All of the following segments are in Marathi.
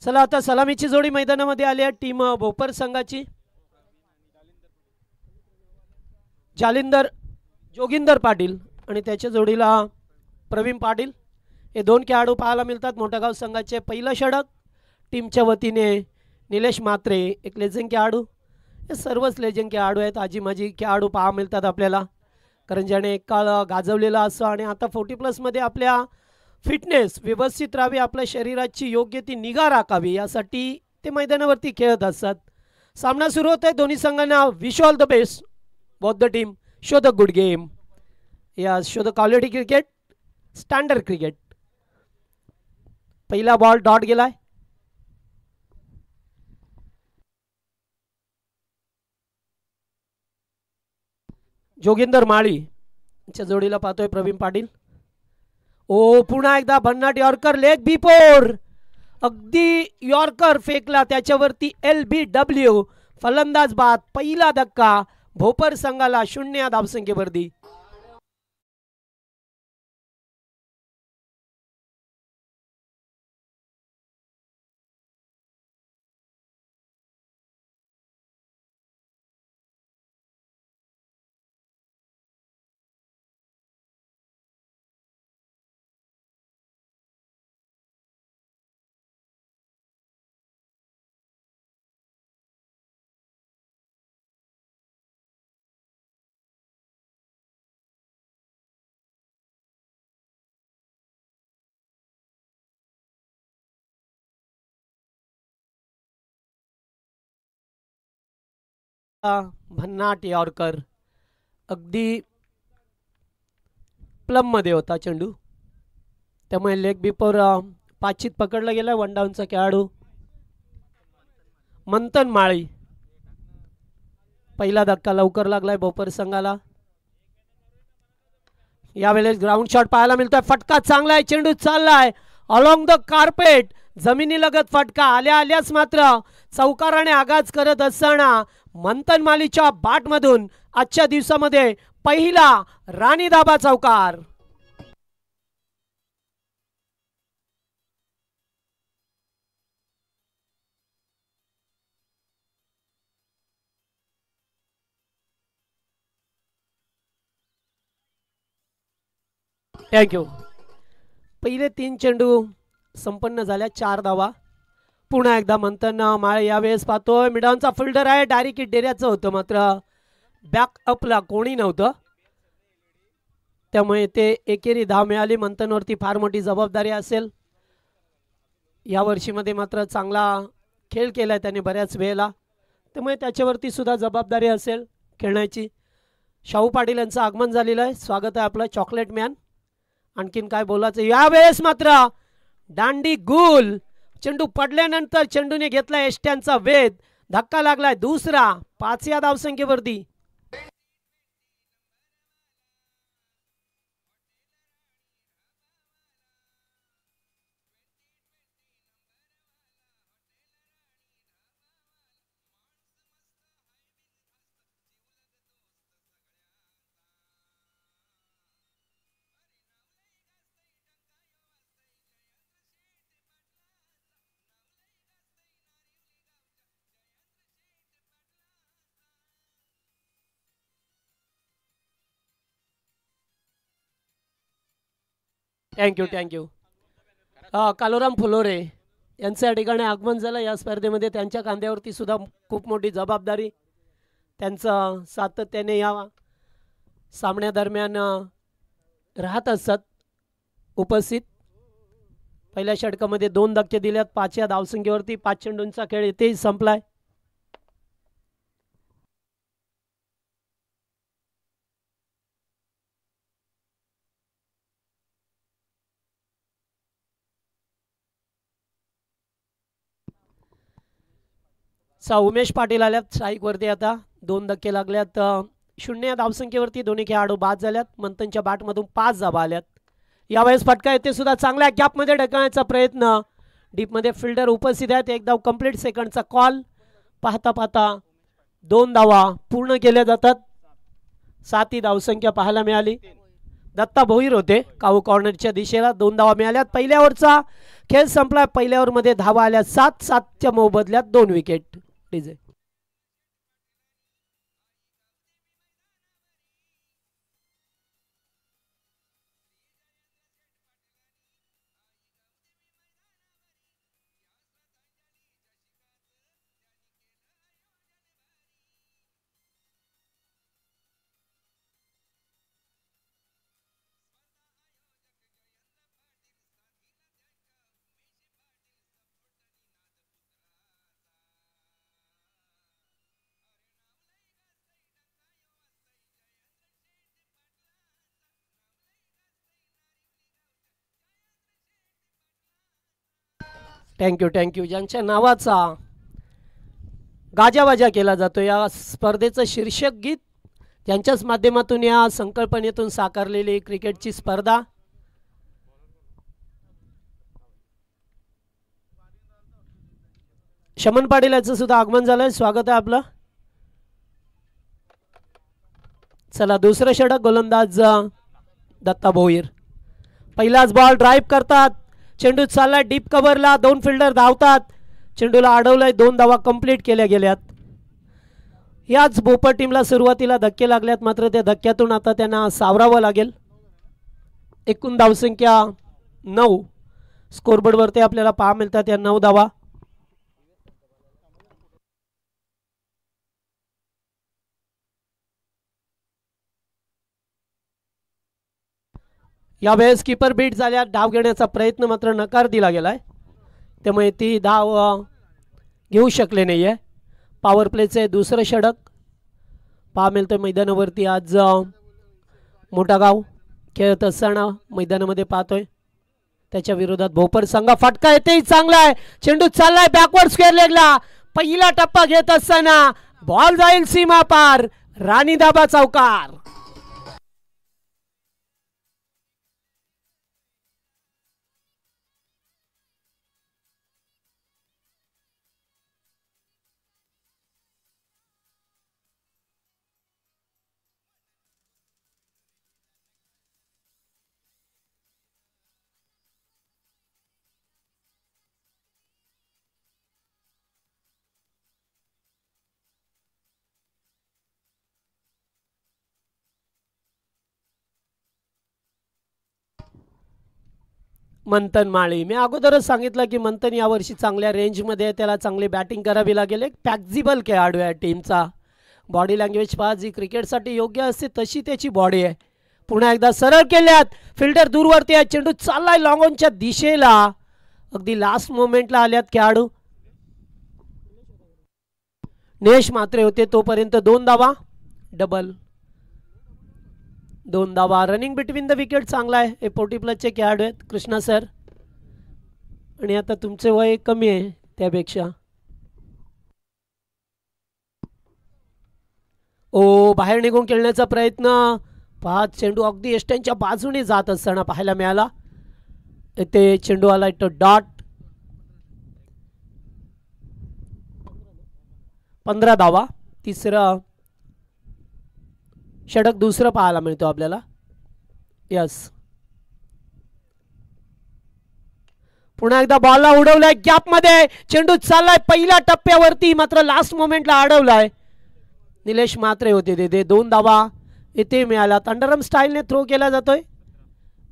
चला आता सलामीची जोडी मैदानामध्ये आली आहे टीम भोपर संघाची। जालिंदर जोगिंदर पाटील आणि त्याच्या जोडीला प्रवीण पाटील हे दोन खेळाडू पाहायला मिळतात। मोठगाव संघाचे पहिलं षटक टीमच्या वतीने निलेश म्हात्रे एक लेजंड खेळाडू, हे सर्वच लेजंड खेळाडू आहेत। आजी माजी खेळाडू पाहा मिळतात आपल्याला, कारण ज्याने एक काळ गाजवलेला असं आणि आता 40+ मध्ये आपल्या फिटनेस व्यवस्थित राहावी, आपल्या शरीराची योग्य ती निगा राखावी यासाठी ते मैदानावरती खेळत असतात। सामना सुरू होत आहे। दोन्ही संघांना wish all the best. Both the team show the good game, या show the quality cricket, standard cricket. पहिला बॉल डॉट गेलाय। जोगिंदर माळी च्या जोडीला पाहतोय प्रवीण पाटील। ओ पुन्हा एकदा भन्नाट यॉर्कर लेग बिफोर, अगदी यॉर्कर फेकला त्याच्यावरती LBW, फलंदाज बाद। पहिला धक्का भोपर संघाला 0 धावसंख्येवरती। भन्नाट यॉर्कर अगदी प्लम मध्ये होता चेंडू, त्यामुळे लेग बिफोर पाचित पकडला गेला। 1 डाऊनचा खेळाडू मंथन माळी। पहिला धक्का लवकर लागलाय भोपर संघाला। यावेळेस ग्राउंड शॉट पाहायला मिळतोय। फटका चांगला आहे, चेंडू चाललाय अलॉंग द कार्पेट, जमिनीलगत फटका आल्याच मात्र चौकाराने आगाज करत असताना मंथन मालीच्या बॅट मधून आजच्या दिवसामध्ये पहिला राणी धाबा चौकार। थँक्यू। पहिले 3 चेंडू संपन्न झाल्या, 4 धावा। पुन्हा एकदा मंथन माळे यावेळेस पाहतोय मिडाऊनचा फिल्डर आहे, डायरेक्ट डेऱ्याचं होतं, मात्र बॅकअपला कोणी नव्हतं, त्यामुळे ते एकेरी धाव मिळाली। मंथनवरती फार मोठी जबाबदारी असेल या वर्षीमध्ये, मात्र चांगला खेळ केलाय त्याने बऱ्याच वेळेला, त्यामुळे त्याच्यावरती सुद्धा जबाबदारी असेल खेळण्याची। शाहू पाटील यांचं आगमन झालेलं आहे, स्वागत आहे आपलं चॉकलेट मॅन। आणखीन काय बोलायचं, यावेळेस मात्र दांडी गुल, चेंडू पडल्यानंतर चेंडूने घेतला एष्ट्यांचा वेध, धक्का लागलाय दुसरा 5 धावसंख्येवरती। थँक्यू। कालोराम फुलोरे यांचं या ठिकाणी आगमन झालं या स्पर्धेमध्ये। त्यांच्या खांद्यावरती सुद्धा खूप मोठी जबाबदारी, त्यांचं सातत्याने या सामन्यादरम्यान राहत असतात उपस्थित। पहिल्या षटकामध्ये 2 धक्के दिल्यात 5 धावसंख्येवरती। 5 चेंडूंचा खेळ इथेही संपलाय। उमेश पाटील आल्यात स्ट्राईक वरती, आता 2 धक्के लागल्यात। 0 धावसंख्येवरती दोन्ही खेळाडू बाद झाल्यात। मंथनच्या बॅट मधून 5 धावा आल्यात। यावेळेस फटका येते सुद्धा चांगला गॅप मध्ये ढकलण्याचा प्रयत्न, डीप मध्ये फिल्डर उपस्थित आहेत। 1 धाव कंप्लीट, सेकंडचा कॉल। पाहता पाहता 2 धावा पूर्ण केल्या जातात। 7 धावसंख्या पाहायला मिळाली। दत्ता भोईर होते काऊ कॉर्नरच्या दिशेला। 2 धावा मिळाल्यात। पहिल्या ओव्हरचा खेळ संपला. पहिल्या ओव्हरमध्ये धावा आल्या 7-7च्या मोबदल्यात 2 विकेट. DJ thank you. ज्यांच्या नावाचा गाजावाजा केला जातो या स्पर्धेचं शीर्षक गीत, त्यांच्याच माध्यमातून या संकल्पनेतून साकारलेली क्रिकेटची स्पर्धा. शमन पाटील याचं सुद्धा आगमन झालंय. स्वागत आहे आपलं. चला दुसरं षटक. गोलंदाज दत्ता भोईर. पहिलाच बॉल ड्राईव्ह करतात. चेंडू चाललाय डीप कव्हरला. 2 फिल्डर धावतात. चेंडूला अडवलंय. 2 धावा कंप्लीट केल्या गेल्यात. याच भोपर टीमला सुरुवातीला धक्के लागल्यात, मात्र त्या धक्क्यातून आता त्यांना सावरावं लागेल. एकूण धावसंख्या 9 स्कोरबोर्डवरती आपल्याला पाहा मिळतात. या 9 धावा. यावेळेस कीपर बीट झाल्या. धाव घेण्याचा प्रयत्न मात्र नकार दिला गेलाय, त्यामुळे ती धाव घेऊ शकले नाहीये. पॉवर प्लेचे दुसरं षटक पहा मिळतंय मैदानावरती. आज मोठागाव खेळत असताना मैदानामध्ये पाहतोय. त्याच्या विरोधात भोपर संघ. फटका येतेही चांगला आहे. चेंडू चाललाय बॅकवर्ड स्क्वेअर लेगला. पहिला टप्पा घेत असताना बॉल जाईल सीमा पार. राणी दाबा चौकार. मंथन माळी. मी अगोदरच सांगितलं की मंथन यावर्षी चांगल्या रेंजमध्ये, त्याला चांगली बॅटिंग करावी लागेल. एक फॅक्झिबल खेळाडू आहे टीमचा. बॉडी लँग्वेज पहा, जी क्रिकेटसाठी योग्य असते तशी त्याची बॉडी आहे. पुन्हा एकदा सरळ केल्यात. फिल्डर दूरवरती आहे. चेंडू चाललाय लॉंगॉनच्या दिशेला. अगदी लास्ट मोमेंटला आल्यात खेळाडू. नेश मात्रे होते तोपर्यंत 2 धावा. डबल 2 धावा. रनिंग बिटवीन द विकेट चांगला आहे. हे 40 प्लसचे खेळाडू आहेत कृष्णा सर. आणि आता तुमचे वय कमी आहे त्यापेक्षा. ओ बाहेर निघून खेळण्याचा प्रयत्न. पहा चेंडू अगदी एष्ट्यांच्या बाजूने जात असताना पाहायला मिळाला. इथे चेंडू आला तो डॉट. 15 धावा. तिसरं षटक दुसरं पाहायला मिळतो आपल्याला. यस. पुन्हा एकदा बॉलला उडवलाय गॅप मध्ये. चेंडू चाललाय पहिल्या टप्प्यावरती, मात्र लास्ट मोमेंटला अडवलाय. निलेश मात्रे होते तिथे. 2 धावा इथे मिळाला. अंडरआर्म स्टाईलने थ्रो केला जातोय.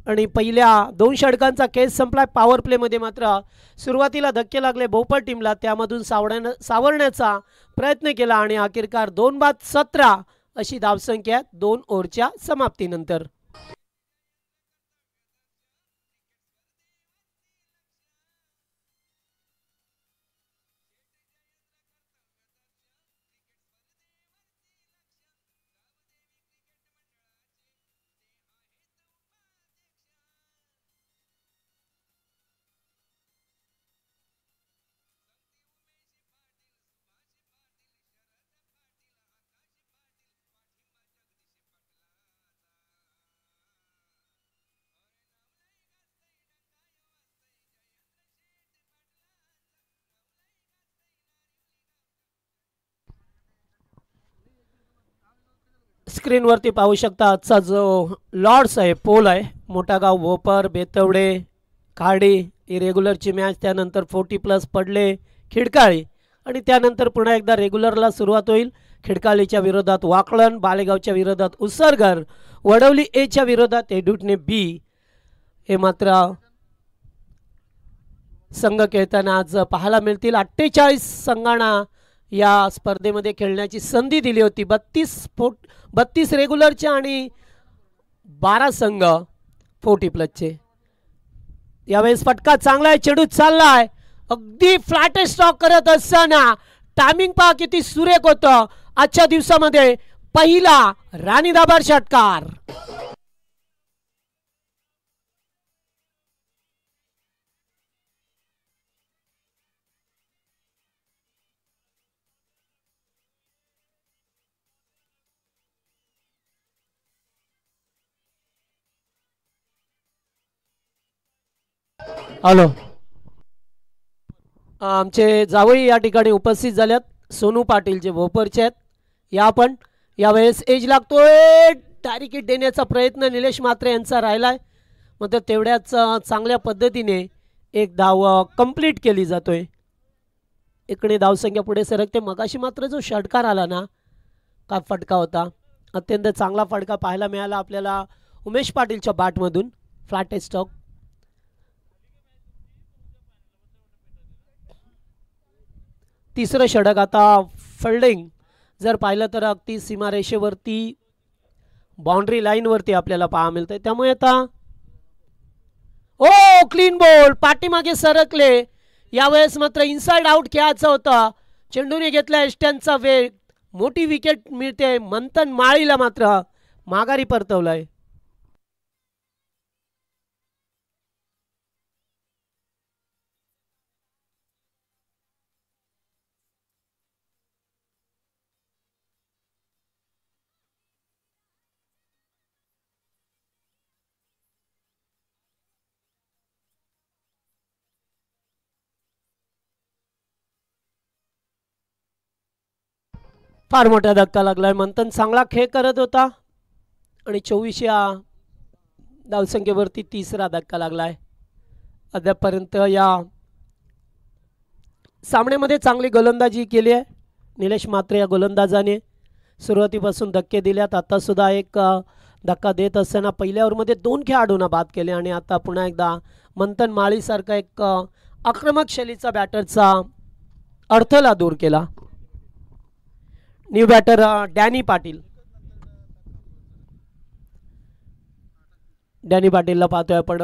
आणि पहिल्या 2 षटकांचा केस संपलाय. पॉवर प्लेमध्ये मात्र सुरुवातीला धक्के लागले भोपर टीमला, त्यामधून सावरण्याचा प्रयत्न केला आणि अखेरकार 2-17 अशी धावसंख्या 2 ओव्हरच्या समाप्तीनंतर. स्क्रीनवरती पाहू शकता आजचा जो लॉर्ड्स आहे पोल आहे. मोठागाव, भोपर, बेतवडे, खाडी ही रेग्युलरची मॅच, त्यानंतर 40+ पडले खिडकाळी आणि त्यानंतर पुन्हा एकदा रेग्युलरला सुरुवात होईल. खिडकाळीच्या विरोधात वाकळण, बालेगावच्या विरोधात उसरगर, वडवली एच्या विरोधात एडुटणे बी हे मात्र संघ खेळताना आज पाहायला मिळतील. 48 संघांना या स्पर्धेमध्ये खेळण्याची संधी दिली होती. 32 रेग्युलरचे आणि 12 संघ 40+चे. यावेळेस फटका चांगला आहे, चेंडू चाललाय अगदी फ्लॅट स्टॉक करत असताना टायमिंग पहा किती सुरेख होतं. आजच्या दिवसामध्ये पहिला राणी दाबार षटकार. हॅलो, आमचे जावई या ठिकाणी उपस्थित झाल्यात. सोनू पाटील जे भोपरचे आहेत. या आपण यावेळेस एज लागतोय, डायरेक्ट हिट देण्याचा प्रयत्न निलेश म्हात्रे यांचा राहिलाय. मग तेवढ्याच चांगल्या पद्धतीने एक धाव कंप्लीट केली जातोय. इकडे धावसंख्या पुढे सरकते. मगाशी मात्र जो षटकार आला ना, का फटका होता, अत्यंत चांगला फटका पाहायला मिळाला आपल्याला उमेश पाटीलच्या बॅटमधून. Flat stock. तिसरं षटक आता फिल्डिंग जर पाहिलं तर अगदी सीमारेषेवरती बाउंड्री लाईनवरती आपल्याला पाहा मिळतंय. त्यामुळे आता ओ क्लीन बॉल पाठीमागे सरकले. यावेळेस मात्र इनसाइड आउट खेळायचा होता. चेंडूने घेतला एष्ट्यांचा वेग. मोठी विकेट मिळते. मंथन माळीला मात्र माघारी परतवलंय. फार मोठा धक्का लागलाय. मंथन चांगला खेळ करत होता आणि 24 या धावसंख्येवरती तिसरा धक्का लागलाय. अद्यापपर्यंत या सामन्यामध्ये चांगली गोलंदाजी केली आहे निलेश म्हात्रे या गोलंदाजाने. सुरुवातीपासून धक्के दिल्यात. आता सुद्धा एक धक्का देत असताना पहिल्या ओव्हरमध्ये 2 खेळाडूंना बाद केले आणि आता पुन्हा एकदा मंथन माळीसारखा एक आक्रमक शैलीचा बॅटरचा अडथळा दूर केला. New batter Danny Patil. Danny पाटीलला पाहतोय आपण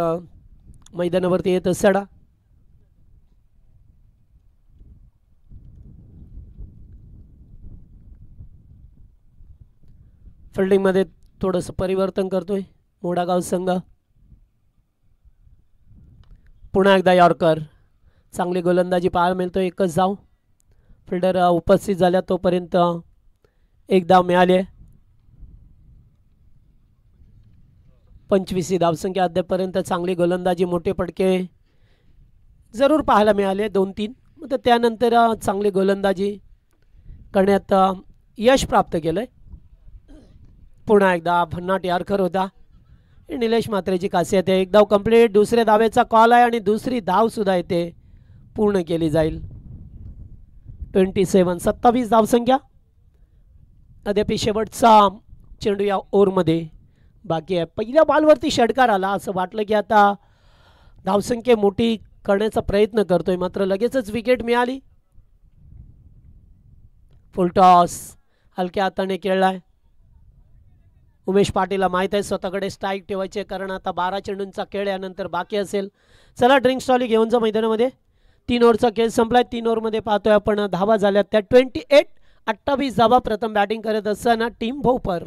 मैदानावरती येत असताना. फिल्डिंगमध्ये थोडंसं परिवर्तन करतोय मोडागाव संघ. पुन्हा एकदा यॉर्कर. चांगली गोलंदाजी पाहायला मिळतोय. एकच धाव. फिल्डर उपस्थित झाल्या तोपर्यंत एक धाव मिळाली. 25 धावसंख्या. अद्यापर्यंत चांगली गोलंदाजी, मोठे फटके जरूर पाहायला मिळाले 2-3. मग त्यानंतर चांगली गोलंदाजी करण्यात यश प्राप्त केलंय. पुन्हा एकदा भन्नाट यॉर्कर होता. निलेश म्हात्रेची खासियत आहे. एक धाव कंप्लीट. दुसऱ्या धावेचा कॉल आहे आणि दुसरी धाव सुद्धा इथे पूर्ण केली जाईल. 27 धावसंख्या. अद्याप शेवटचा चेंडू या ओव्हरमध्ये बाकी आहे. पहिल्या बॉलवरती षटकार आला. असं वाटलं की आता धावसंख्या मोठी करण्याचा प्रयत्न करतोय, मात्र लगेचच विकेट मिळाली. फुल टॉस हलक्या हाताने खेळलाय. उमेश पाटीलला माहीत आहे स्वतःकडे स्ट्राईक ठेवायचे, कारण आता 12 चेंडूंचा खेळ यानंतर बाकी असेल. चला ड्रिंक्स ट्रॉली घेऊन जा मैदानामध्ये. 3 ओव्हरचा खेळ संपलाय. 3 ओव्हरमध्ये पाहतोय आपण धावा झाल्यात त्या 28 धावा. प्रथम बॅटिंग करत असताना टीम भोपर.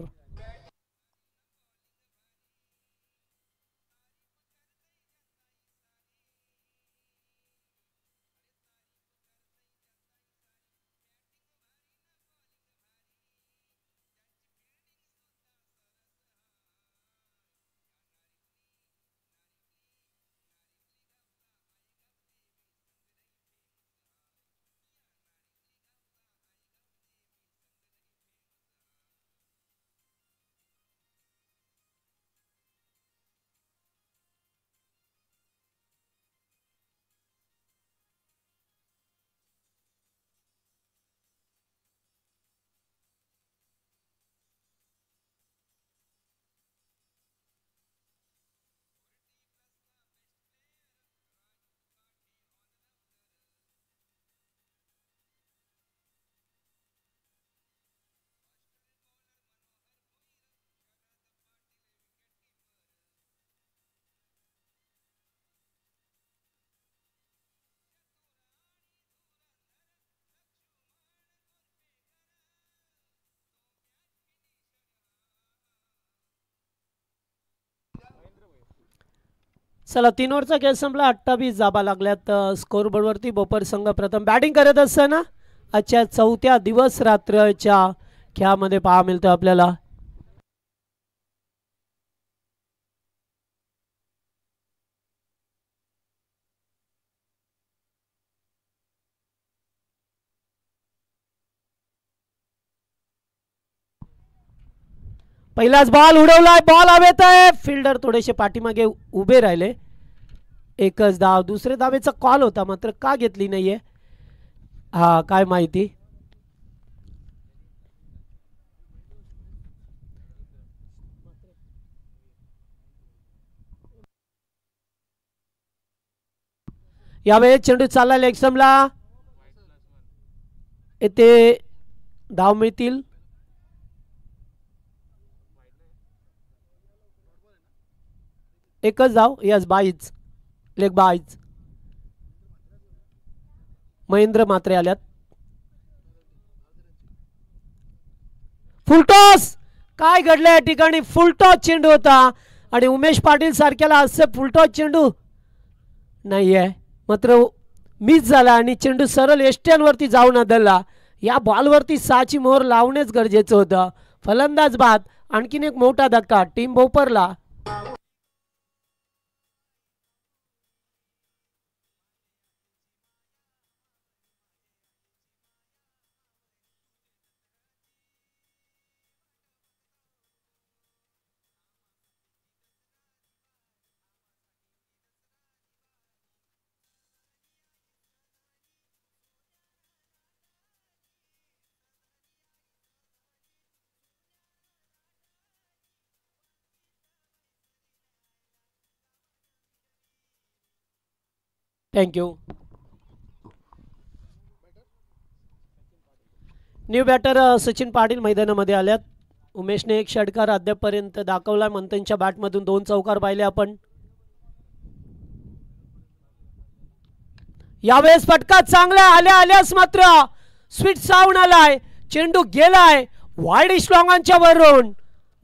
चला 3 ओव्हरचा खेळ संपला. 28 धावा लागल्यात स्कोर बोर्डवरती. भोपर संघ प्रथम बॅटिंग करत असताना आजच्या 4थ्या दिवस रात्रच्या खेळामध्ये पाहा मिळतं आपल्याला. पहिलाच बॉल उडवलाय. बॉल हवेत आहे. फिल्डर थोडेसे पाठीमागे उभे राहिले. एकच धाव. दुसरे धावेचा कॉल होता मात्र का घेतली नाहीये हा काय माहिती. यावेळेस चेंडू चालला लेग स्टंपला. येथे धाव मिळतील. एकच धाव. यस बाईच लेग बाईच. महेंद्र मात्रे आल्यात. फुलटॉस. काय घडलं या ठिकाणी. फुलटॉस चेंडू होता आणि उमेश पाटील सारख्याला असे फुलटॉस चेंडू नाहीये मात्र मिस झाला आणि चेंडू सरळ एष्ट्यांवरती जाऊन आदळला. या बॉलवरती 6ची मोहर लावणेच गरजेचं होतं. फलंदाज बाद. आणखीन एक मोठा धक्का टीम भोपरला. Thank you. New batter Sachin Patil मैदानामध्ये आल्यात. उमेशने एक षटकार अद्यापपर्यंत दाखवला. मंथनच्या बॅटमधून 2 चौकार पाहिले आपण. यावेळेस फटका चांगला आल्यास मात्र स्वीट साऊंड आलाय. चेंडू गेलाय वाईड स्ट्रॉंगांच्या वरून.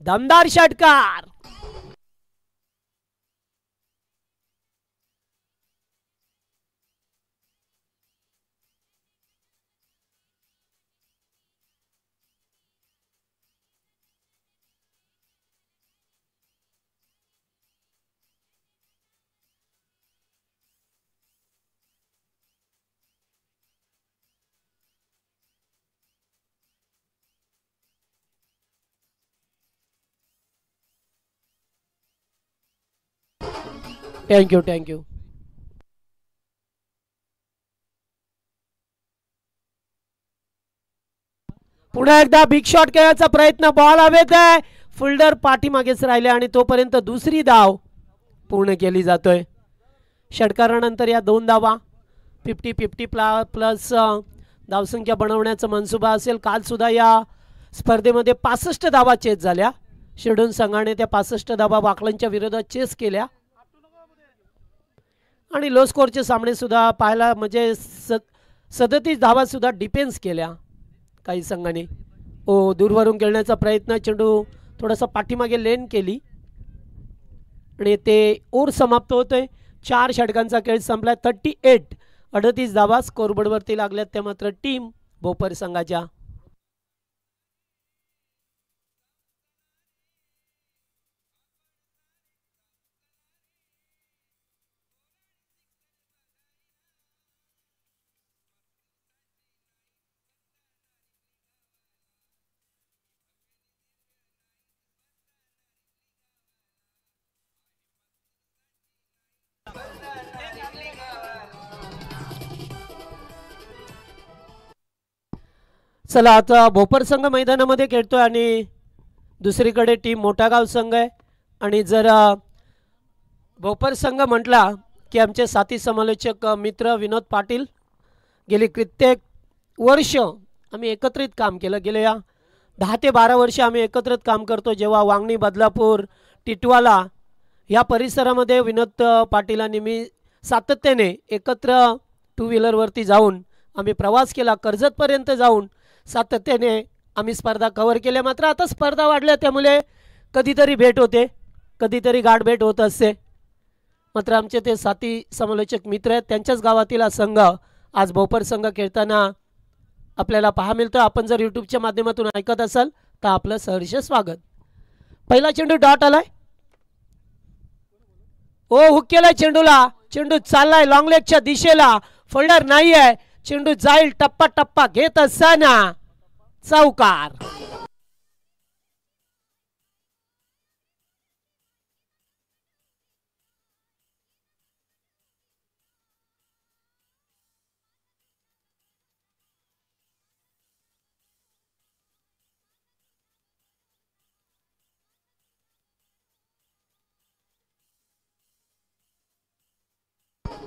दमदार षटकार. Thank you thank you. पुन्हा एकदा बिग शॉट खेळायचा प्रयत्न. बॉल हवेत आहे. फिल्डर पाठीमागेच राहिले आणि तोपर्यंत दुसरी धाव पूर्ण केली जातोय. षटकारानंतर या 2 धावा 50-50 प्लस धावसंख्या बनवण्याचा मनसुबा असेल. काल सुद्धा या स्पर्धेमध्ये 65 धावा चेस झाल्या. शिरडून संघाने त्या 65 धावा वाकलांच्या विरोधात चेस केल्या आणि लो स्कोरचे सामने सुद्धा पाहायला म्हणजे 37 धावा सुद्धा डिफेन्स केल्या काही संघाने. दूरवरून खेळण्याचा प्रयत्न. चेंडू थोडासा पाठीमागे लेन केली आणि ते ओव्हर समाप्त होतोय. 4 षटकांचा खेळ संपला. 38 धावा स्कोरबोर्डवरती लागल्यात त्या मात्र टीम भोपर संघाच्या. चला आता भोपर संघ मैदानामध्ये खेळतोय आणि दुसरीकडे टीम मोठागाव संघ आहे. आणि जर भोपर संघ म्हटला की आमचे साथी समालोचक मित्र विनोद पाटील गेली कित्येक वर्ष आम्ही एकत्रित काम केलं. गेल्या 10 ते 12 वर्ष आम्ही एकत्रित काम करतो. जेव्हा वांगणी बदलापूर टिटवाला या परिसरामध्ये विनोद पाटीलांनी मी सातत्याने एकत्र 2 व्हीलरवरती जाऊन आम्ही प्रवास केला. कर्जतपर्यंत जाऊन सातत्याने आम्ही स्पर्धा कव्हर केल्या. मात्र आता स्पर्धा वाढल्या त्यामुळे कधीतरी भेट होते, कधीतरी गाठभेट होत असते. मात्र आमचे ते साथी समालोचक मित्र आहेत, त्यांच्याच गावातील हा संघ आज भोपर संघ खेळताना आपल्याला पाहा मिळतं. आपण जर यूट्यूबच्या माध्यमातून ऐकत असाल तर आपलं सहर्ष स्वागत. पहिला चेंडू डॉट आलाय. ओ हुक केलाय चेंडूला. चेंडू चाललाय लॉंग लेगच्या दिशेला. फोल्डर नाही आहे. चेंडू जाईल टप्पा टप्पा घेत असताना चौकार.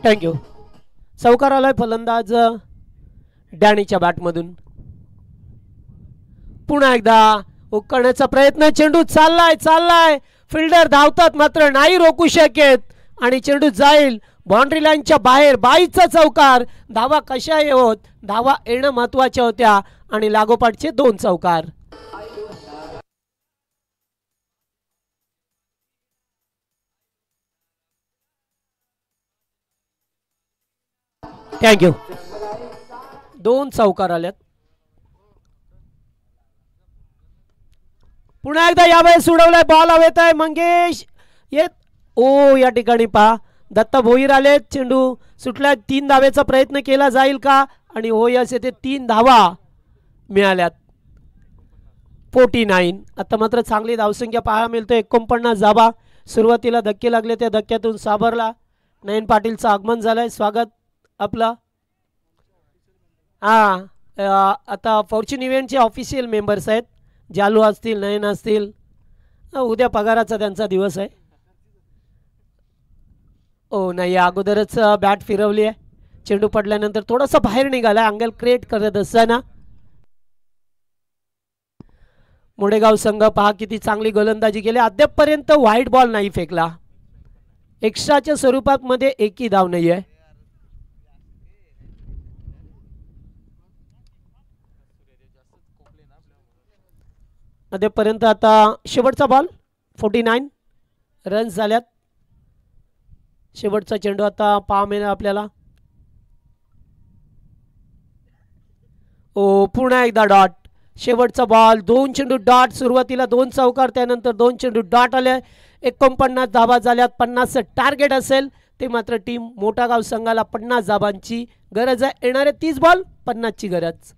थँक्यू. चौकार आलाय फलंदाज डॅनीच्या बॅटमधून. पुन्हा एकदा हुक करण्याचा प्रयत्न. चेंडू चाललाय. फिल्डर धावतात मात्र नाही रोखू शकत आणि चेंडू जाईल बाउंड्री लाईनच्या बाहेर. बाईचा चौकार. धावा कशा होत, धावा येणं महत्वाच्या होत्या आणि लागोपाठचे 2 चौकार. थँक्यू. 2 चौकार आल्यात. पुन्हा एकदा यावेळेस उडवलाय. बॉल हवेत आहे. मंगेश येत. ओ या ठिकाणी पहा दत्ता भोईर आले. चेंडू सुटल्या. 3 धावेचा प्रयत्न केला जाईल का आणि हो यस येथे 3 धावा मिळाल्यात. 49. आता मात्र चांगली धावसंख्या पाहायला मिळते. 49 धावा. सुरुवातीला धक्के लागले, त्या धक्क्यातून सावरला. नयन पाटीलचं आगमन झालंय. स्वागत आपला. आता फॉर्च्यून इव्हेंटचे ऑफिशियल मेंबर्स आहेत. जालू असतील, नयन असतील. उद्या पगाराचा त्यांचा दिवस आहे. ओ नाही, अगोदरच बॅट फिरवली आहे. चेंडू पडल्यानंतर थोडासा बाहेर निघाला अँगल क्रिएट करत असताना. मुडेगाव संघ पहा किती चांगली गोलंदाजी केली. अद्यापपर्यंत व्हाईट बॉल नाही फेकला. एक्स्ट्राच्या स्वरूपात मध्ये एकही धाव नाही आहे. अद्यापर्यंत आता शेवटचा बॉल. 49 रन्स झाल्यात. शेवटचा चेंडू आता पहा मिळेल आपल्याला. ओ पुन्हा एकदा डॉट. शेवटचा बॉल. 2 चेंडू डॉट. सुरुवातीला 2 चौकार, त्यानंतर 2 चेंडू डॉट आले. 49 धावा झाल्यात. 50चं टार्गेट असेल ते मात्र टीम मोठागाव संघाला 50 धावांची गरज आहे. येणारे 30 बॉल 50ची गरज.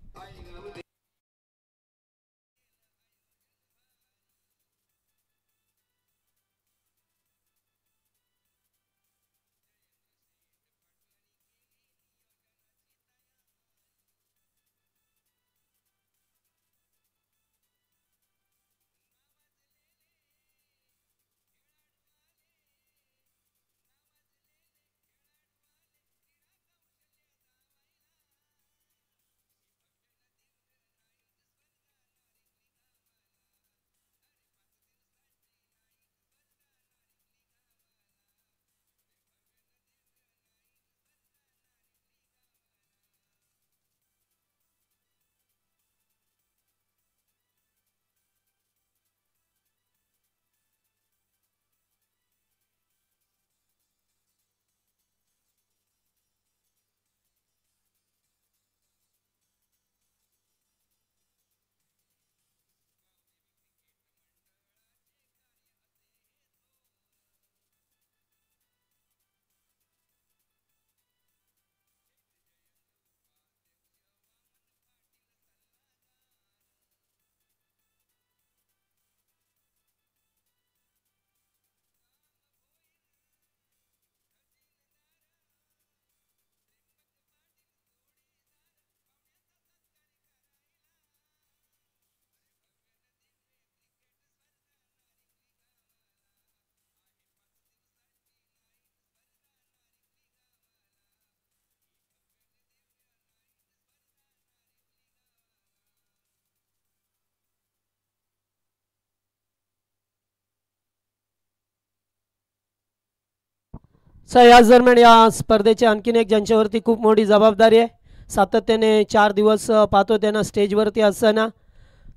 याच दरम्यान या स्पर्धेची आणखीन एक ज्यांच्यावरती खूप मोठी जबाबदारी आहे, सातत्याने 4 दिवस पाहतो त्यांना स्टेजवरती असताना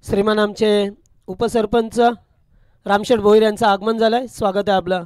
श्रीमान आमचे उपसरपंच रामशेठ भोईर यांचं आगमन झालंय. स्वागत आहे आपलं.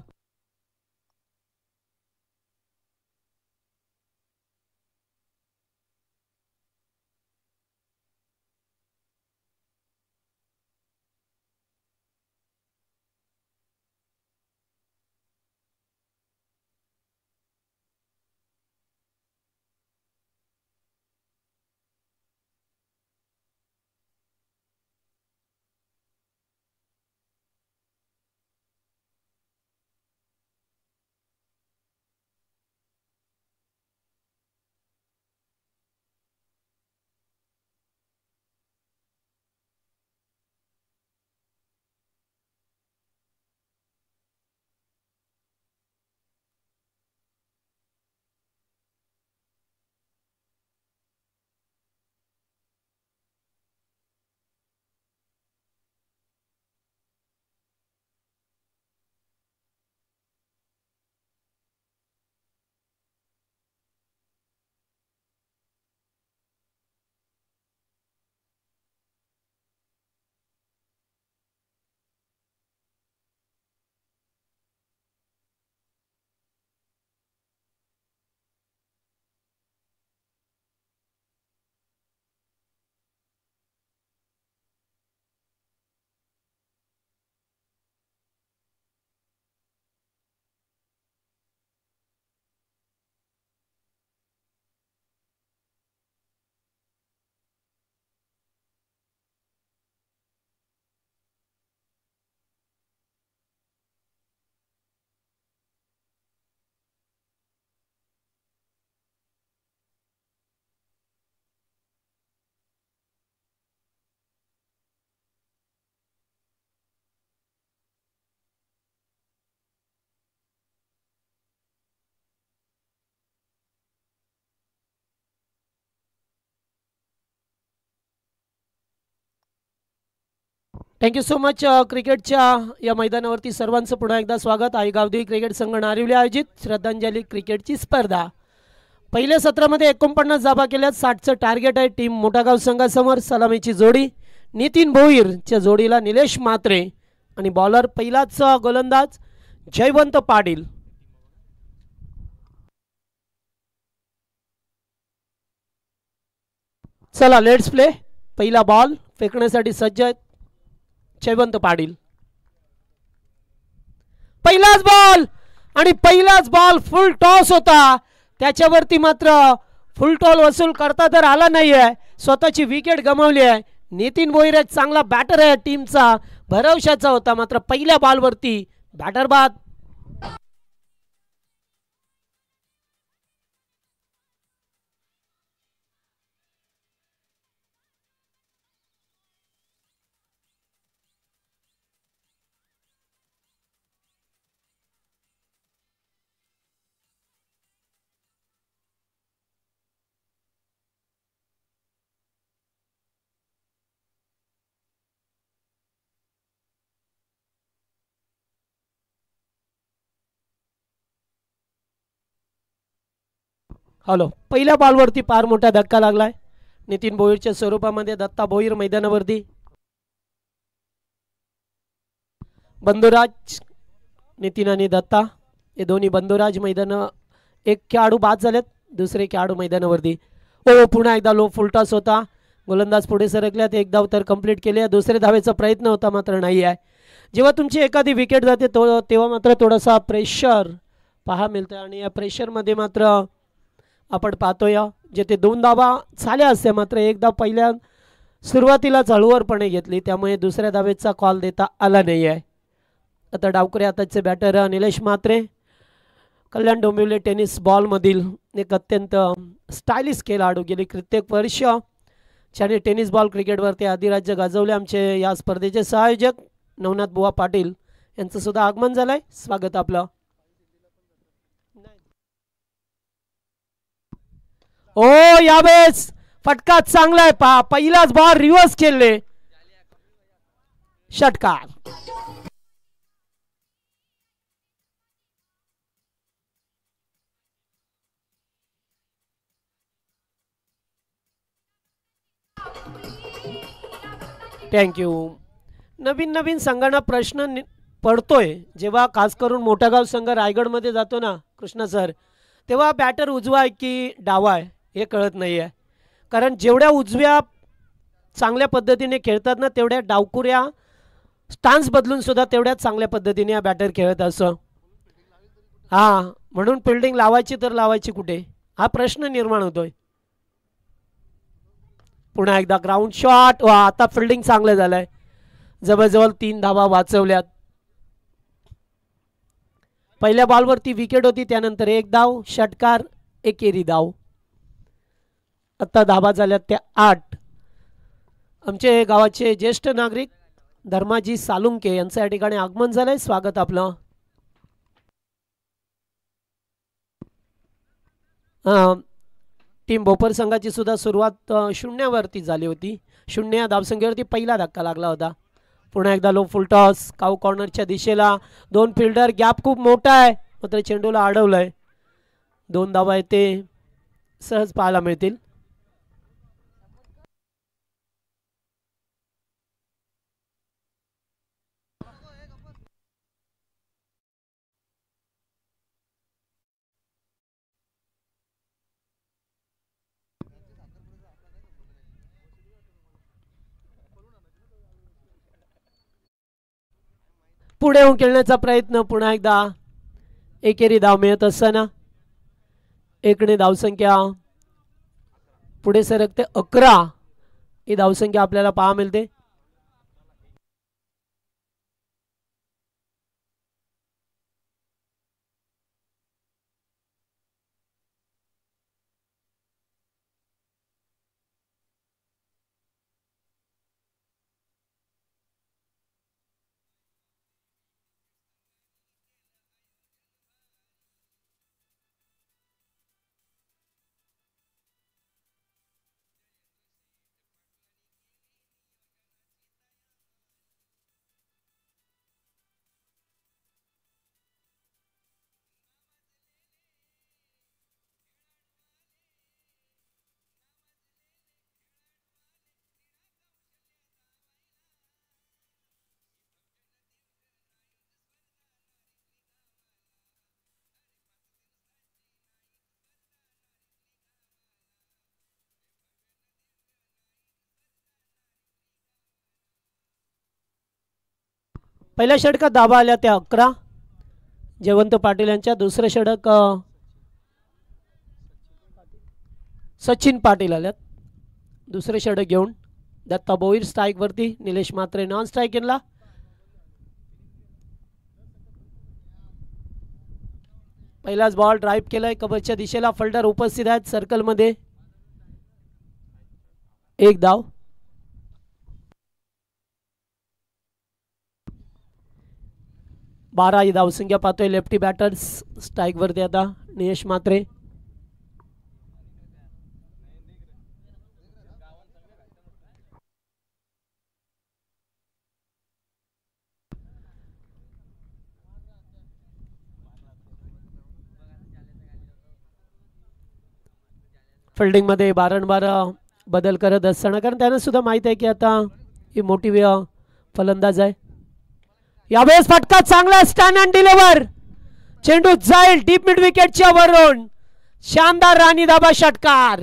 Thank you so much. क्रिकेटच्या या मैदानावरती सर्वांचं पुन्हा एकदा स्वागत. आईगावदेवी क्रिकेट संघ नारिवली आयोजित श्रद्धांजली क्रिकेटची स्पर्धा. पहिल्या सत्रामध्ये 49 धावा केल्यात. 60चं टार्गेट आहे. टीम मोठागाव संघासमोर. सलामीची जोडी नितीन भोईरच्या जोडीला निलेश म्हात्रे आणि बॉलर पहिलाच गोलंदाज जयवंत पाटील. चला लेट्स प्ले. पहिला बॉल फेकण्यासाठी सज्ज आहेत जयवंत पाटील. पहिलाच बॉल आणि पहिलाच बॉल फुल टॉस होता. त्याच्यावरती मात्र फुल टॉल वसूल करता तर आला नाहीये. स्वतःची विकेट गमावली आहे. नितीन भोईर एक चांगला बॅटर आहे. टीमचा भरवशाचा होता, मात्र पहिल्या बॉलवरती बॅटर बाद. हॅलो, पहिल्या बॉलवरती फार मोठा धक्का लागलाय. नितीन भोईरच्या स्वरूपामध्ये दत्ता भोईर मैदानावरती. बंधुराज नितीन आणि दत्ता हे दोन्ही बंधुराज मैदान. एक खेळाडू बाद झालेत, दुसरे खेळाडू मैदानावरती. ओ पुन्हा एकदा लो फुलटॉस होता. गोलंदाज पुढे सरकल्यात. एक धाव तर कंप्लीट केली आहे. दुसऱ्या धावेचा प्रयत्न होता, मात्र नाही आहे. जेव्हा तुमची एखादी विकेट जाते तेव्हा मात्र थोडासा प्रेशर पहा मिळतं आणि या प्रेशरमध्ये मात्र आपण पाहतोय जेथे 2 धावा झाल्या असत्या, मात्र एक धाव पहिल्या सुरुवातीला हळूवारपणे घेतली, त्यामुळे दुसऱ्या धावेचा कॉल देता आला नाही आहे. आता डावकरे हाताचे बॅटर निलेश म्हात्रे. कल्याण डोंबिवली टेनिस बॉलमधील एक अत्यंत स्टायलिश खेळाडू. गेली कित्येक वर्ष ज्याने टेनिस बॉल क्रिकेटवरती अधिराज्य गाजवले. आमचे या स्पर्धेचे संयोजक नवनाथ बुवा पाटील यांचं सुद्धा आगमन झालंय. स्वागत आपलं. ओ यावेळेस फटका चांगला आहे. पहा पहिलाच बॉल रिव्हर्स केले. षटकार. थँक्यू. नवीन नवीन संघांना प्रश्न पडतोय जेव्हा खास करून मोठागाव संघ रायगडमध्ये जातो ना कृष्णा सर, तेव्हा बॅटर उजवा आहे की डावा आहे हे कळत नाही आहे. कारण जेवढ्या उजव्या चांगल्या पद्धतीने खेळतात ना, तेवढ्या डावकुऱ्या स्टान्स बदलून सुद्धा तेवढ्याच चांगल्या पद्धतीने हा बॅटर खेळत असं. हां, म्हणून फिल्डिंग लावायची तर लावायची कुठे हा प्रश्न निर्माण होतोय. पुन्हा एकदा ग्राउंड शॉट. वा, आता फिल्डिंग चांगलं झालंय. जवळजवळ 3 धावा वाचवल्यात. पहिल्या बॉलवरती विकेट होती, त्यानंतर 1 धाव, षटकार, एकेरी धाव. आता धावा झाल्यात त्या 8. आमचे गावाचे ज्येष्ठ नागरिक धर्माजी सालुंके यांचं या ठिकाणी आगमन झालंय. स्वागत आपलं. टीम भोपर संघाची सुद्धा सुरुवात 0वरती झाली होती. 0 या धावसंख्येवरती पहिला धक्का लागला होता. पुन्हा एकदा लो फुल टॉस. काऊ कॉर्नरच्या दिशेला 2 फिल्डर. गॅप खूप मोठा आहे, मात्र चेंडूला अडवलंय. 2 धावा आहेत ते सहज पाहायला मिळतील. पुढे होऊन खेळण्याचा प्रयत्न. पुन्हा एकदा एकेरी धाव मिळत असताना 1ने धावसंख्या पुढे सरकते. 11 ही धावसंख्या आपल्याला पाहा मिळते. पहिल्या षटकात धावा आल्या त्या 11. जयवंत पाटील यांच्या. दुसरं षटक सचिन पाटील आल्यात दुसरे षटक घेऊन. दत्ता बोईर स्ट्राईक वरती, निलेश म्हात्रे नॉन स्ट्राईक इनला. पहिलाच बॉल ड्राईव्ह केलाय कबरच्या दिशेला. फल्डर उपस्थित आहेत सर्कल मध्ये. एक धाव. बारा ही धावसंख्या पाहतोय. लेफ्टी बॅटर्स स्ट्राईक वरती आता निलेश म्हात्रे. फिल्डिंग मध्ये वारंवार बदल करत असताना, कारण त्यांना सुद्धा माहित आहे की आता ही मोठी फलंदाज आहे. यावेळेस फटका चांगला. Stan and deliver. चेंडू जाईल डीप मिड विकेटच्या वरून. शानदार राणी दाबा षटकार.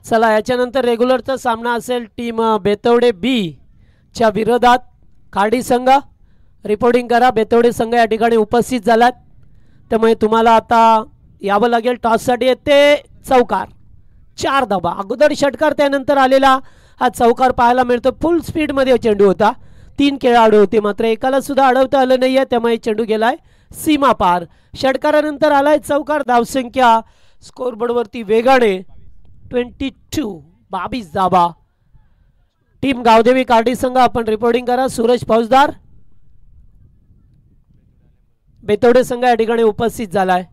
चला याच्यानंतर रेग्युलरचा सामना असेल टीम बेतवडे बी च्या विरोधात खाडी संघ. रिपोर्टिंग करा. बेतवडे संघ या ठिकाणी उपस्थित झालात, त्यामुळे तुम्हाला आता यावं लागेल. टॉससाठी येते चौकार. 4 धावा. अगोदर षटकार त्यानंतर आलेला हा चौकार पाहायला मिळतो. फुल स्पीड मध्ये चेंडू होता. 3 खेळाडू होते, मात्र एकाला सुद्धा अडवता आलं नाहीये, त्यामुळे चेंडू गेलाय सीमा पार. षटकारानंतर आलाय चौकार. धावसंख्या स्कोरबोर्ड वरती वेगाने 22 धावा. टीम गावदेवी कार्डी संघ आपण रिपोर्टिंग करा. सूरज फौजदार. बेतवडे संघ या ठिकाणी उपस्थित झालाय.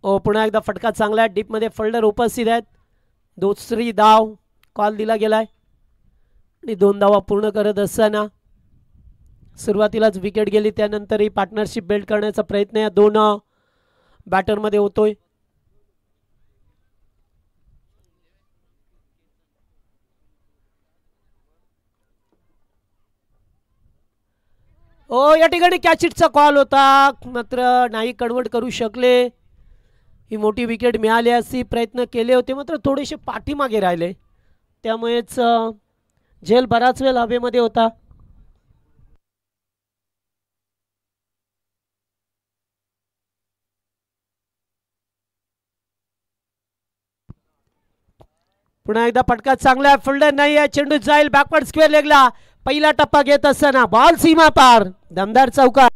पुन्हा एकदा फटका चांगला आहे. डीप मध्ये फोल्डर उपस्थित आहेत. दुसरी धाव कॉल दिला गेलाय आणि 2 धावा पूर्ण करत असताना सुरुवातीलाच विकेट गेली. त्यानंतरही पार्टनरशिप बिल्ड करण्याचा प्रयत्न या 2 बॅटर मध्ये होतोय. या ठिकाणी कॅचिटचा कॉल होता, मात्र नाही कन्वर्ट करू शकले. ही मोठी विकेट मिळाली असती. प्रयत्न केले होते, मात्र थोडेसे पाठीमागे राहिले, त्यामुळेच झेल बराच वेळ हवेमध्ये होता. पुन्हा एकदा फटका चांगला. फिल्डर नाही आहे. चेंडू जाईल बॅकवर्ड स्क्वेअर लेगला. पहिला टप्पा घेत असताना बॉल सीमा पार. दमदार चौकार.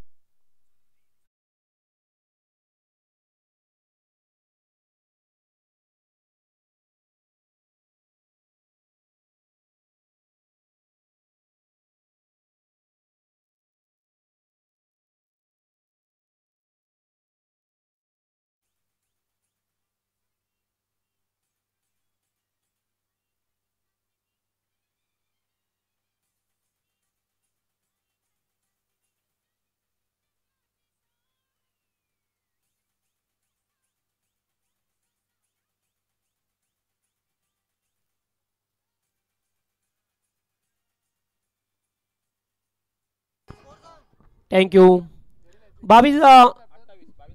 थँक्यू.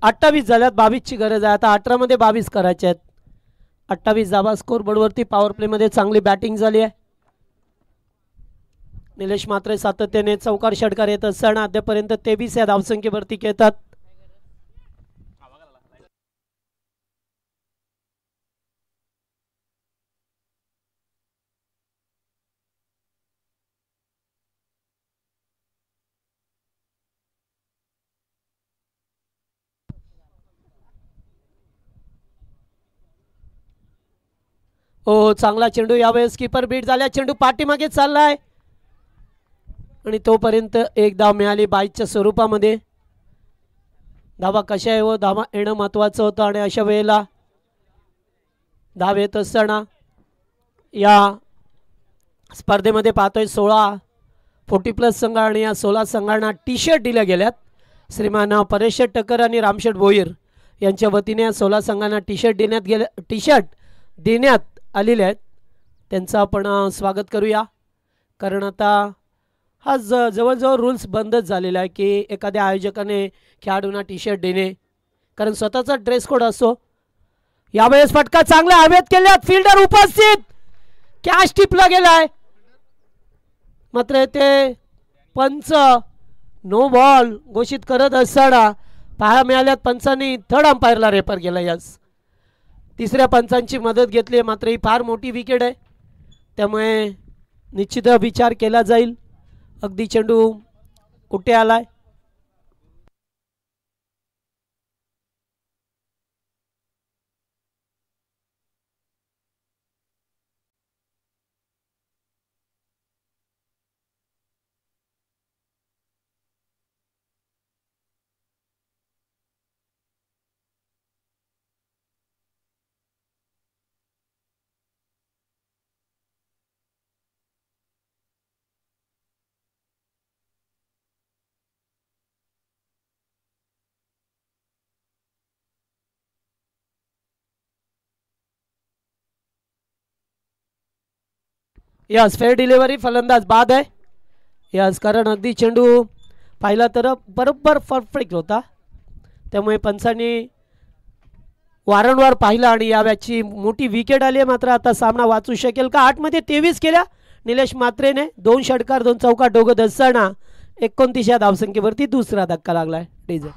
28 झाल्यात. 22 ची गरज आहे आता. 18 मध्ये 22 करायचे आहेत. 28 धावा स्कोर बोर्डवरती. पॉवर प्ले मध्ये चांगली बॅटिंग झाली आहे. निलेश म्हात्रे सातत्याने चौकार षटकार येत असताना अद्यापर्यंत 23 या धावसंख्येवरती खेळतात. चांगला चेंडू. यावेळेस कीपर बीट झाल्या. चेंडू पाठीमागे चाललाय आणि तोपर्यंत एक धाव मिळाली बाईच्या स्वरूपामध्ये. धावा कशा आहे व धावा येणं महत्त्वाचं होतं आणि अशा वेळेला धाव येत असताना या स्पर्धेमध्ये पाहतोय 40+ संघ आणि या 16 संघांना टी शर्ट दिल्या गेल्यात. श्रीमान परेश शेट टक्कर आणि रामशेठ भोईर यांच्या वतीने 16 संघांना टी शर्ट देण्यात आलेले आहेत. त्यांचं आपण स्वागत करूया. कारण आता हा जवळजवळ रूल्स बंदच झालेला आहे की एखाद्या आयोजकाने खेळाडूंना टी शर्ट देणे, कारण स्वतःचा ड्रेस कोड असतो. यावेळेस फटका चांगला हवेत केल्यात, फिल्डर उपस्थित, कॅच टिपला गेलाय, मात्र ते पंच नो बॉल घोषित करत असताना पाहायला मिळाल्यात पंचांनी थर्ड अंपायरला रेफर केला. यास तिसऱ्या पंचांची मदत घेतली, मात्र ही फार मोठी विकेट आहे, त्यामुळे निश्चित विचार केला जाईल. अगदी चेंडू कुठे आलाय, यस फेअर डिलिव्हरी, फलंदाज बाद आहे. यस, कारण अगदी चेंडू पाहिला तर बरोबर परफेक्ट होता, त्यामुळे पंचांनी वारंवार पाहिला आणि या मॅचची मोठी विकेट आली आहे. मात्र आता सामना वाचू शकेल का? 8 मध्ये 23 केल्या निलेश मात्रेने, 2 षटकार 2 चौकार डोगत असताना 29 या धावसंख्येवरती दुसरा धक्का लागलाय. डीजे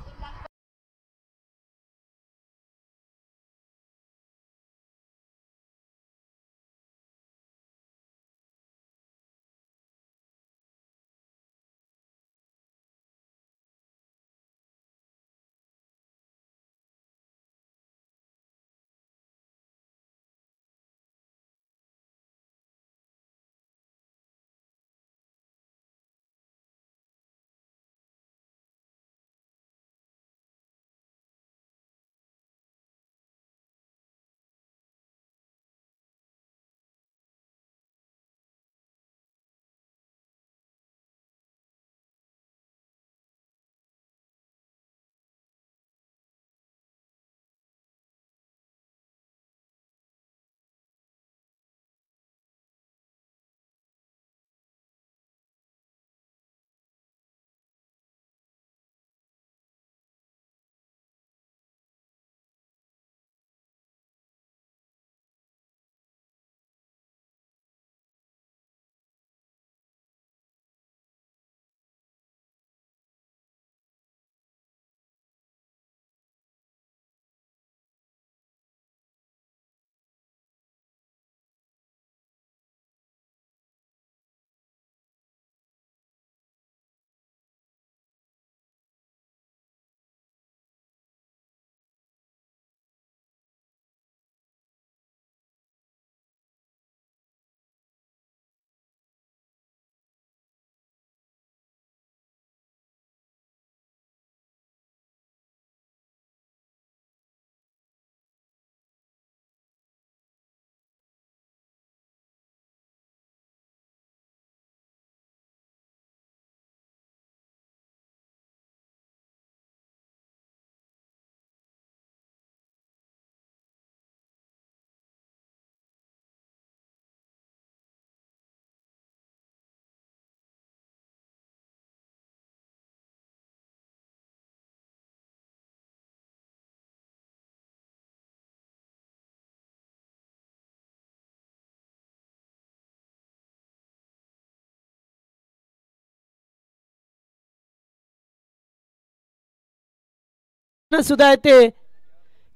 सुद्धा येते,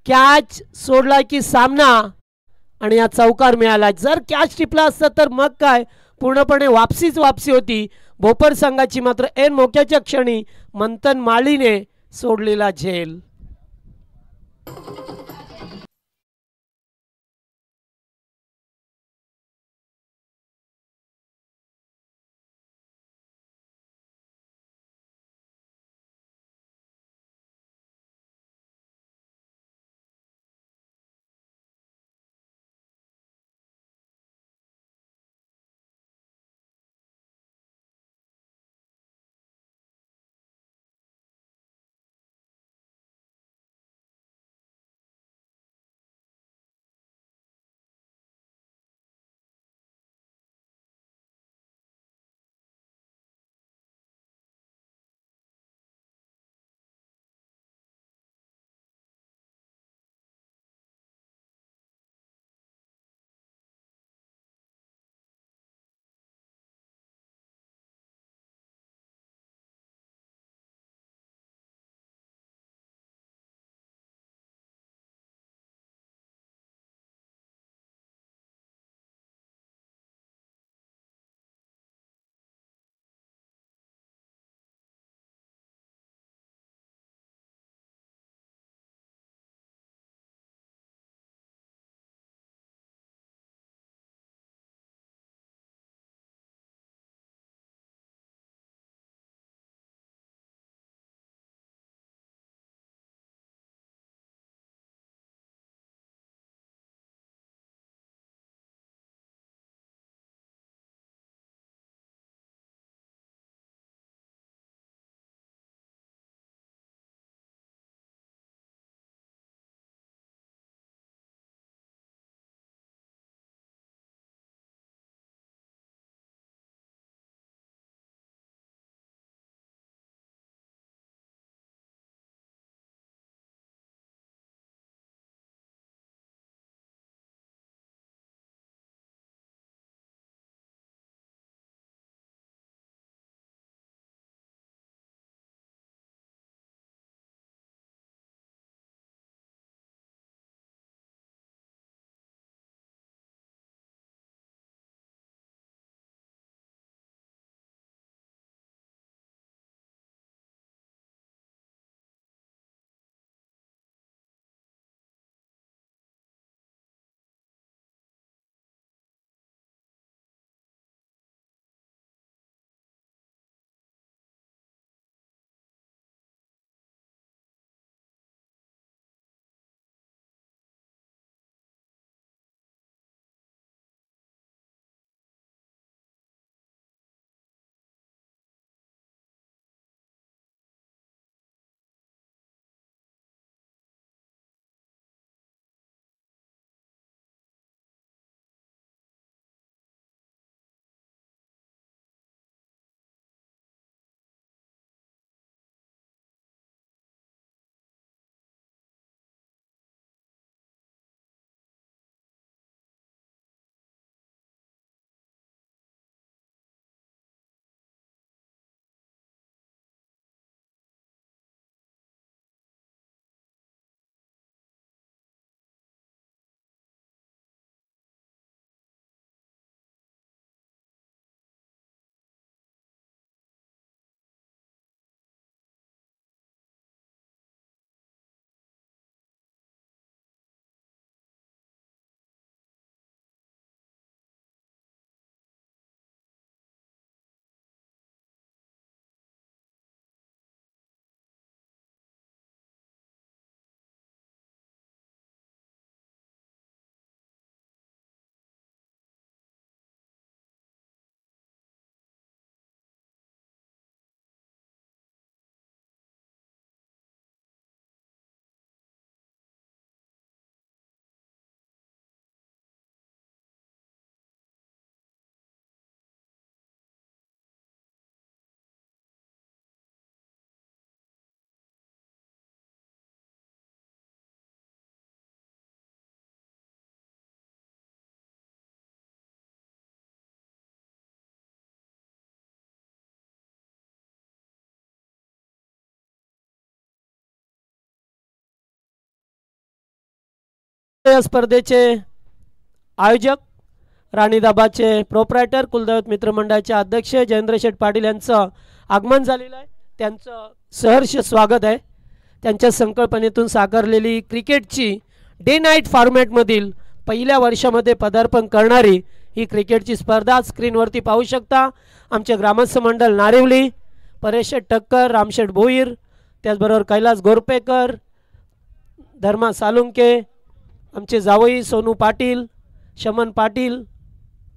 कॅच सोडला की सामना आणि या चौकार मिळाला. जर कॅच टिपला असता तर मग काय, पूर्णपणे वापसी होती भोपर संघाची. मात्र ऐन मोक्याच्या क्षणी मंथन माळीने सोडलेला झेल. या स्पर्धेचे आयोजक राणीदाबाचे प्रोप्रायटर कुलदैवत मित्रमंडळाचे अध्यक्ष जयेंद्र शेठ पाटील यांचं आगमन झालेलं आहे. त्यांचं सहर्ष स्वागत आहे. त्यांच्या संकल्पनेतून साकारलेली क्रिकेटची डे नाईट फॉर्मॅटमधील पहिल्या वर्षामध्ये पदार्पण करणारी ही क्रिकेटची स्पर्धा स्क्रीनवरती पाहू शकता. आमचे ग्रामस्थ मंडळ नारिवली, परेश टक्कर, रामशेठ भोईर, त्याचबरोबर कैलास गोरपेकर, धर्मा सालुंके, आमचे जावई सोनू पाटील, शमन पाटील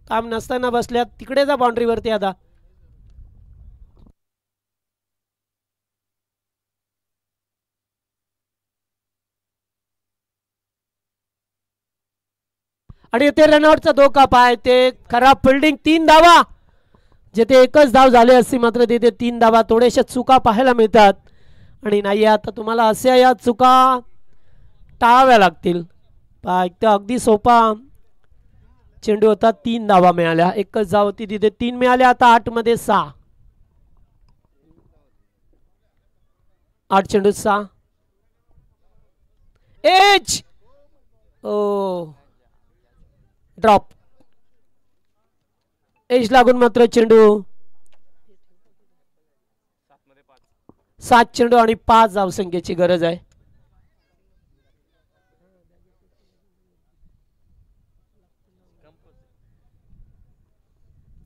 काम नसताना बसल्यात. तिकडे जा बाउंड्रीवरती आता. आणि ते रनआउटचा धोका पाय, ते खराब फिल्डिंग, 3 धावा. जिथे एकच धाव झाली असती मात्र तिथे 3 धावा. थोड्याशा चुका पाहायला मिळतात आणि नाही आता तुम्हाला अशा या चुका टाळाव्या लागतील. एकदम अगदी सोपा चेंडू होता. 3 धावा मिळाल्या. एकच धाव होती तिथे 3 मिळाल्या. आता 8 मध्ये 6. 8 चेंडू 6. H O drop. एज लागून मात्र चेंडू 7 चेंडू आणि 5 धावसंख्येची गरज आहे.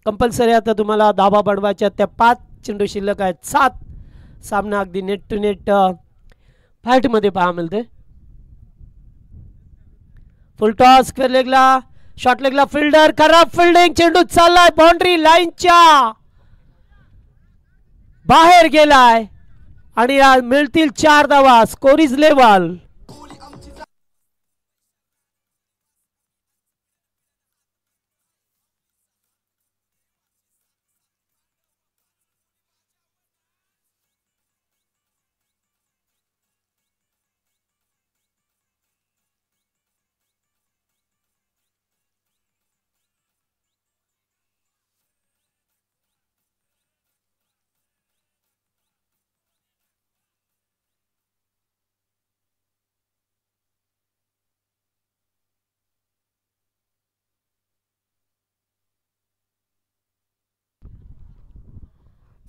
कंपल्सरी आता तुम्हाला धावा बनवायच्या. त्या 5 चेंडू शिल्लक आहेत. 7. सामना अगदी नेट टू नेट फाईट मध्ये पहा मिळते. फुल टॉस स्क्वेअर लेगला, शॉर्ट लेगला फिल्डर, खराब फिल्डिंग, चेंडू चाललाय बाउंड्री लाईनच्या बाहेर गेलाय आणि मिळतील 4 धावा. Score is level.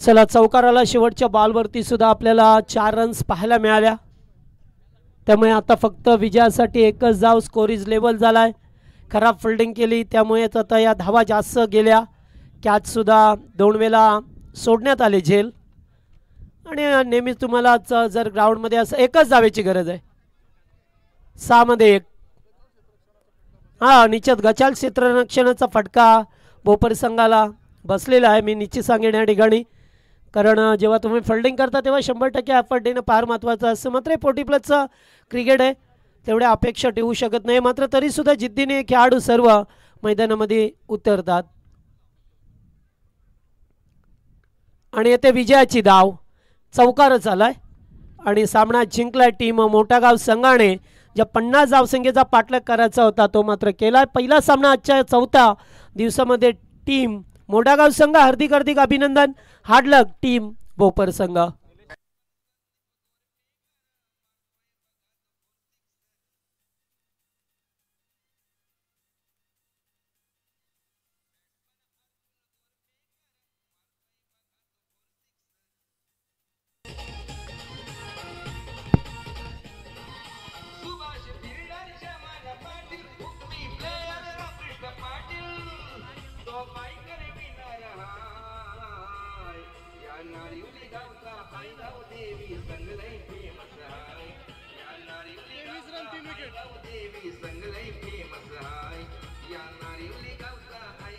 चला चौकाराला शेवटच्या बॉलवरती सुद्धा आपल्याला 4 रन्स पाहायला मिळाल्या. त्यामुळे आता फक्त विजयासाठी एकच धाव. स्कोर इज लेवल झालाय. खराब फिल्डिंग केली त्यामुळेच आता या धावा जास्त गेल्या. कॅच सुद्धा 2 वेळा सोडण्यात आले झेल. आणि नेहमीच तुम्हाला जर ग्राउंडमध्ये असं एकच धावेची गरज आहे. 6 मध्ये 1. हा निश्चित गचाल क्षेत्ररक्षणाचा फटका बोपर संघाला बसलेला आहे. मी निश्चित सांगेन या ठिकाणी, कारण जेव्हा तुम्ही फिल्डिंग करता तेव्हा 100% एफर्ट देणं फार महत्त्वाचं असतं. मात्र 40+ क्रिकेट आहे, तेवढ्या अपेक्षा ठेवू शकत नाही. मात्र तरीसुद्धा जिद्दीने खेळाडू सर्व मैदानामध्ये उतरतात. आणि येथे विजयाची धाव. चौकारच आलाय आणि सामना जिंकलाय टीम मोठागाव संघाने. ज्या 50 धावसंख्येचा पाठलाग करायचा होता तो मात्र केलाय. पहिला सामना आजच्या 4थ्या दिवसामध्ये टीम मोठागाव संघ. हार्दिक अभिनंदन. हार्ड लक टीम बोपर संघ.